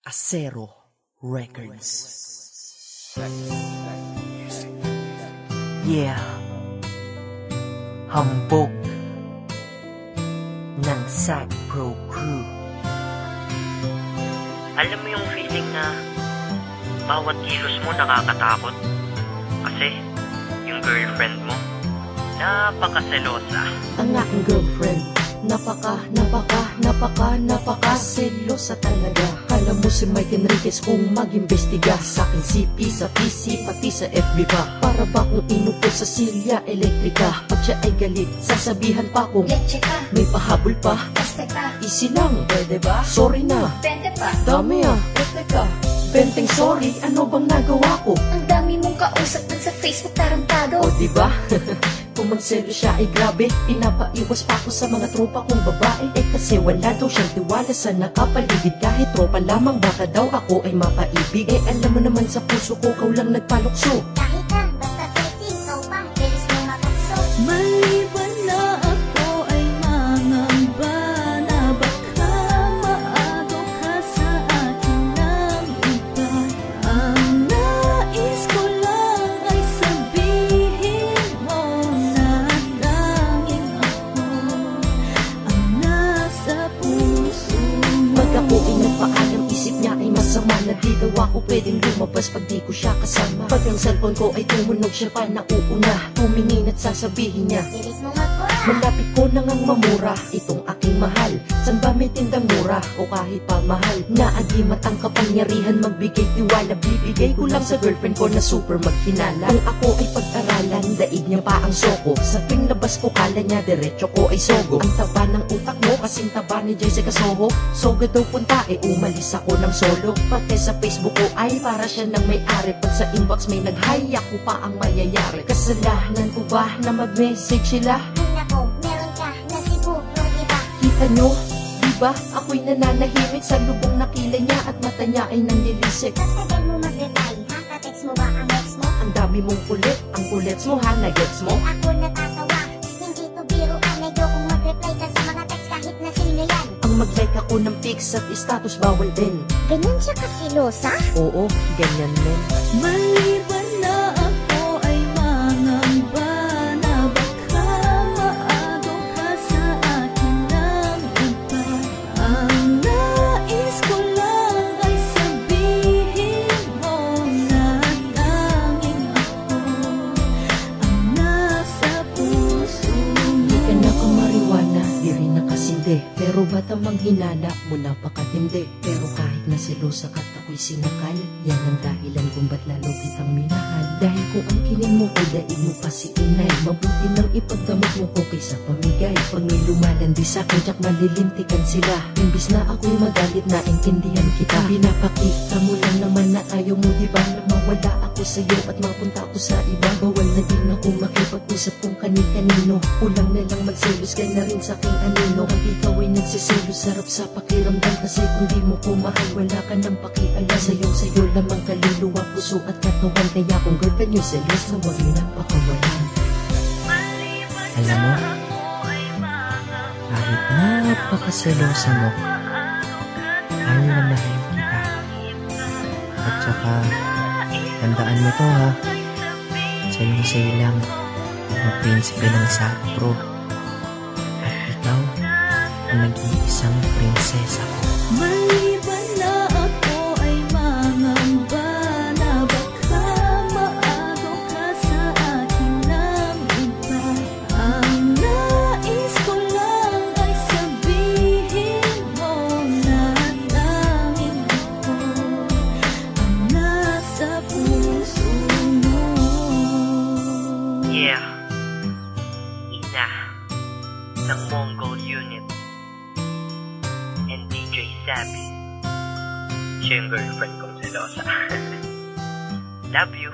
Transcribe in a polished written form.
Acero Records. Yeah. Hambog ng Sag Pro Crew. Alam mo yung feeling na bawat kilos mo nakakatakot? Kasi yung girlfriend mo napakaselosa. Ang aking girlfriend napaka-selosa talaga. Kala mo si Mike Enriquez kung mag-imbestiga sa aking CP, sa PC, pati sa FB pa. Para ba kung inupo sa silya elektrika? Pag siya ay galit, sasabihan pa kung leche ka, may pahabol pa. basta ka, Easy lang, pwede ba? Sorry na, pwede pa. dami teka. Benteng sorry, ano bang nagawa ko? Ang dami mong kausap dun sa Facebook tarantado. O diba? Kung magselo siya ay grabe, pinapaiwas pa ako sa mga tropa kong babae. Eh kasi wala daw siyang tiwala sa nakapaligid. Kahit tropa lamang baka daw ako ay mapaibig. Eh alam mo naman sa puso ko, ikaw lang nagpalukso. Kahit lang, basta sexy, ikaw pa, bilis mo makapso. Maliban na ako ay mangamba na baka maagaw ka sa akin ng iba. Ang nais ko lang ay sabihin mo na tanging ako ang nasa puso mo. Pag ako ay nagpaalam, isip niya ay masama na di daw ako pwedeng lumabas pag di ko siya kasama. Pag ang cellphone ko ay tumunog, siya pa nauuna. Tumingin at sasabihin niya, Bilis mo magpura. malapit ko na ngang mamura itong aking mahal. San ba may tindang mura o kahit pa mahal? Naagimat ang kapangyarihan magbigay tiwala. Bibigay ko lang sa girlfriend ko na super maghinala. Kung ako ay pag-aralan, daig niya pa ang soko. Sa tuwing labas ko kala niya diretso ko ay sogo. Ang taba ng utak mo kasing taba ni Jessica Soho. Soga daw punta eh umalis ako ng solo. Pati sa Facebook ko ay para siya ng may-ari. Pag sa inbox may nag-hi, ako pa ang mayayari. Kasalanan ko ba na mag-message sila? Ay nako, meron ka na siguro, diba? Kita nyo, diba? Ako'y nananahimik sa lubong na kilay niya at mata niya ay nanlilisik. Tagal mo mag-reply, ha? Ka-text mo ba ang ex mo? Ang dami mong kulit, ang kulets mo ha, nagets mo? Ay ako natatawa, hindi to biro. Ayokong mag-reply ka sa mga text kahit na sino yan. Ang mag-like ako ng pics at status bawal din. Ganyan siya kasilosa? Oo, ganyan men. Maliban na ako ay mangamba na baka maagaw ka sa akin ng iba. Ang nais ko lang ay sabihin mo na tanging ako ang nasa puso mo. Di ka na kamariwana, di rin nakasindi. Pero ba't ang manghinala mo napakatindi? Pero kahit na selosa ka't ako'y sinakal, yan ang dahilan kung ba't lalo kitang minahal. Dahil kung ang kinin mo ay daig mo pa si inay, mabuti nang ipagdamot mo ko kaysa pamigay. Pag may lumalandi sa'kin, tsak malilintikan sila. Imbis na ako'y magalit na intindihan kita, pinapakita mo lang naman na ayaw mo diba na mawala ako sa'yo at mapunta ako sa iba. Bawal na din ako makipag-usap kung kani-kanino. Kulang na lang magselos ka na rin sa'king anino. Pag ikaw ay nagsiselos, sarap sa pakiramdam. Kasi kung di mo ko mahal, wala ka nang pakialam. Sa'yo lamang kaluluwa, puso at katawan. Kaya kung girlfriend nyo selos, na huwag nyo nang pakawalan. Alam mo, kahit napakaselosa mo, mahal na mahal kita. At saka, tandaan mo to ha, sa'yo lang, mag-prinsipe ng Sag Pro. At ikaw, ang nag-iisang prinsesa ko. Maliban na ako ay mangamba na baka maagaw ka sa akin ng iba. Ang nais ko lang ay sabihin mo na tanging ako ang nasa puso mo. Yeah. Ina ng Mongol Unit and DJ Sabi. Siya yung girlfriend kong selosa. Love you.